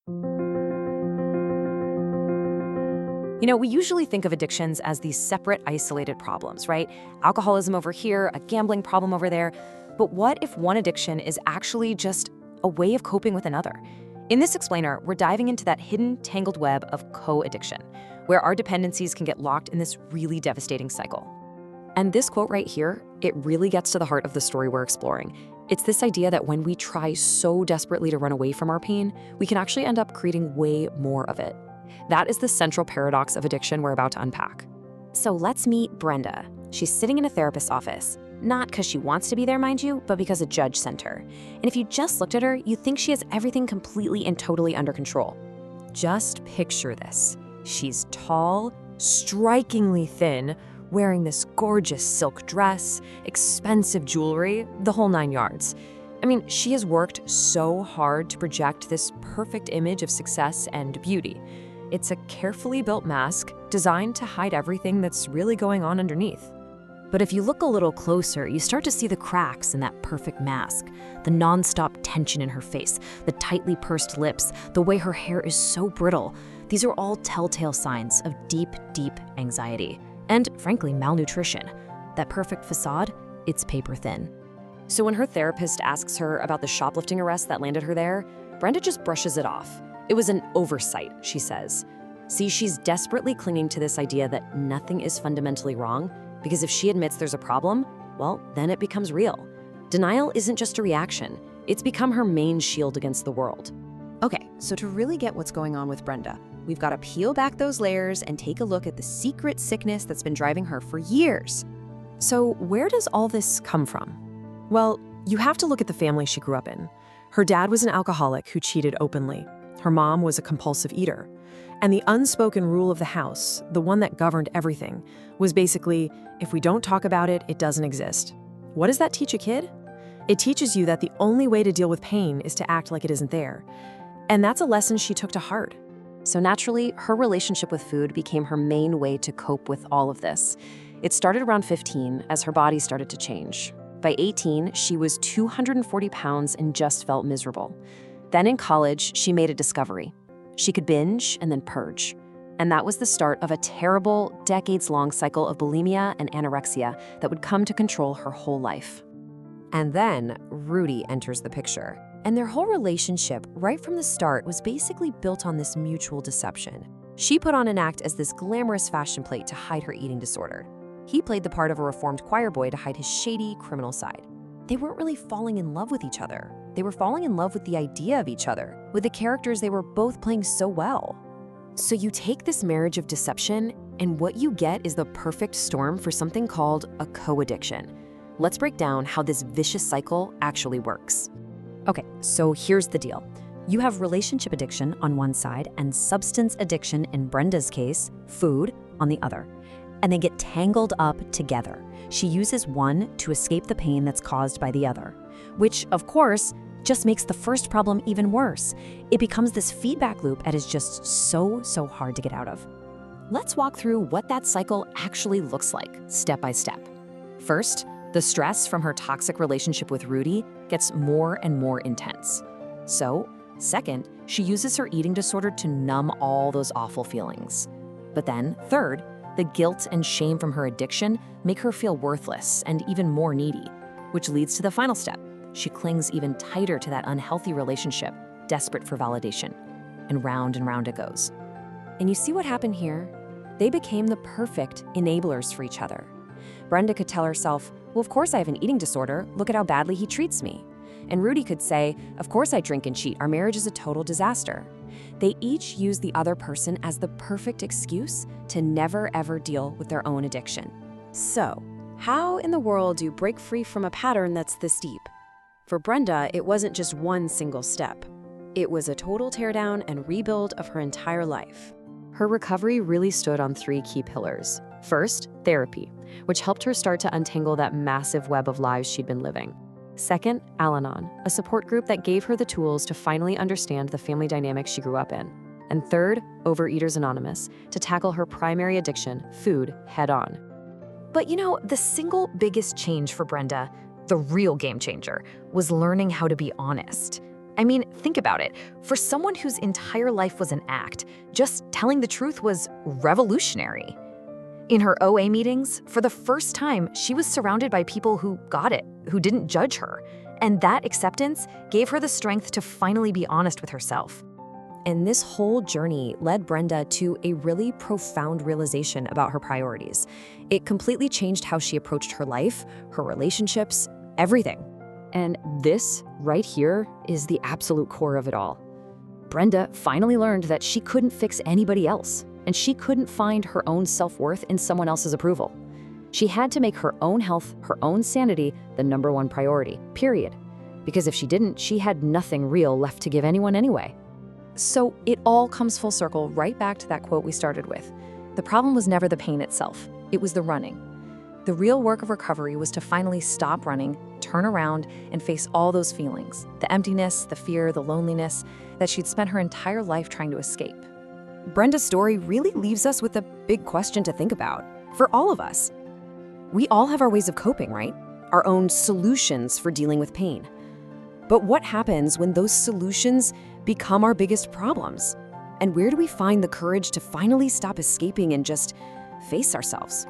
We usually think of addictions as these separate, isolated problems, right? Alcoholism over here, a gambling problem over there. But what if one addiction is actually just a way of coping with another? In this explainer, we're diving into that hidden, tangled web of co-addiction, where our dependencies can get locked in this really devastating cycle. And this quote right here, it really gets to the heart of the story we're exploring. It's this idea that when we try so desperately to run away from our pain, we can actually end up creating way more of it. That is the central paradox of addiction we're about to unpack. So let's meet Brenda. She's sitting in a therapist's office. Not because she wants to be there, mind you, but because a judge sent her. And if you just looked at her, you'd think she has everything completely and totally under control. Just picture this. She's tall, strikingly thin, wearing this gorgeous silk dress, expensive jewelry, the whole 9 yards. I mean, she has worked so hard to project this perfect image of success and beauty. It's a carefully built mask designed to hide everything that's really going on underneath. But if you look a little closer, you start to see the cracks in that perfect mask, the nonstop tension in her face, the tightly pursed lips, the way her hair is so brittle. These are all telltale signs of deep, deep anxiety. And frankly, malnutrition. That perfect facade, it's paper thin. So when her therapist asks her about the shoplifting arrest that landed her there, Brenda just brushes it off. It was an oversight, she says. See, she's desperately clinging to this idea that nothing is fundamentally wrong, because if she admits there's a problem, well, then it becomes real. Denial isn't just a reaction. It's become her main shield against the world. Okay, so to really get what's going on with Brenda, we've got to peel back those layers and take a look at the secret sickness that's been driving her for years. So where does all this come from? Well, you have to look at the family she grew up in. Her dad was an alcoholic who cheated openly. Her mom was a compulsive eater. And the unspoken rule of the house, the one that governed everything, was basically, if we don't talk about it, it doesn't exist. What does that teach a kid? It teaches you that the only way to deal with pain is to act like it isn't there. And that's a lesson she took to heart. So naturally, her relationship with food became her main way to cope with all of this. It started around 15 as her body started to change. By 18, she was 240 pounds and just felt miserable. Then in college, she made a discovery. She could binge and then purge. And that was the start of a terrible, decades-long cycle of bulimia and anorexia that would come to control her whole life. And then Rudy enters the picture. And their whole relationship, right from the start, was basically built on this mutual deception. She put on an act as this glamorous fashion plate to hide her eating disorder. He played the part of a reformed choir boy to hide his shady, criminal side. They weren't really falling in love with each other. They were falling in love with the idea of each other, with the characters they were both playing so well. So you take this marriage of deception, and what you get is the perfect storm for something called a co-addiction. Let's break down how this vicious cycle actually works. Okay, so here's the deal. You have relationship addiction on one side and substance addiction, in Brenda's case, food, on the other. And they get tangled up together. She uses one to escape the pain that's caused by the other, which, of course, just makes the first problem even worse. It becomes this feedback loop that is just so hard to get out of. Let's walk through what that cycle actually looks like, step by step. First, the stress from her toxic relationship with Rudy gets more and more intense. So, second, she uses her eating disorder to numb all those awful feelings. But then, third, the guilt and shame from her addiction make her feel worthless and even more needy, which leads to the final step. She clings even tighter to that unhealthy relationship, desperate for validation. And round it goes. And you see what happened here? They became the perfect enablers for each other. Brenda could tell herself, well, of course I have an eating disorder. Look at how badly he treats me. And Rudy could say, of course I drink and cheat. Our marriage is a total disaster. They each use the other person as the perfect excuse to never ever deal with their own addiction. So, how in the world do you break free from a pattern that's this deep? For Brenda, it wasn't just one single step. It was a total teardown and rebuild of her entire life. Her recovery really stood on 3 key pillars. First, therapy, which helped her start to untangle that massive web of lies she'd been living. Second, Al-Anon, a support group that gave her the tools to finally understand the family dynamic she grew up in. And third, Overeaters Anonymous, to tackle her primary addiction, food, head-on. But the single biggest change for Brenda, the real game changer, was learning how to be honest. I mean, think about it. For someone whose entire life was an act, just telling the truth was revolutionary. In her OA meetings, for the first time, she was surrounded by people who got it, who didn't judge her. And that acceptance gave her the strength to finally be honest with herself. And this whole journey led Brenda to a really profound realization about her priorities. It completely changed how she approached her life, her relationships, everything. And this, right here, is the absolute core of it all. Brenda finally learned that she couldn't fix anybody else, and she couldn't find her own self-worth in someone else's approval. She had to make her own health, her own sanity, the #1 priority, period. Because if she didn't, she had nothing real left to give anyone anyway. So it all comes full circle right back to that quote we started with. The problem was never the pain itself, it was the running. The real work of recovery was to finally stop running, turn around, and face all those feelings, the emptiness, the fear, the loneliness that she'd spent her entire life trying to escape. Brenda's story really leaves us with a big question to think about, for all of us. We all have our ways of coping, right? Our own solutions for dealing with pain. But what happens when those solutions become our biggest problems? And where do we find the courage to finally stop escaping and just face ourselves?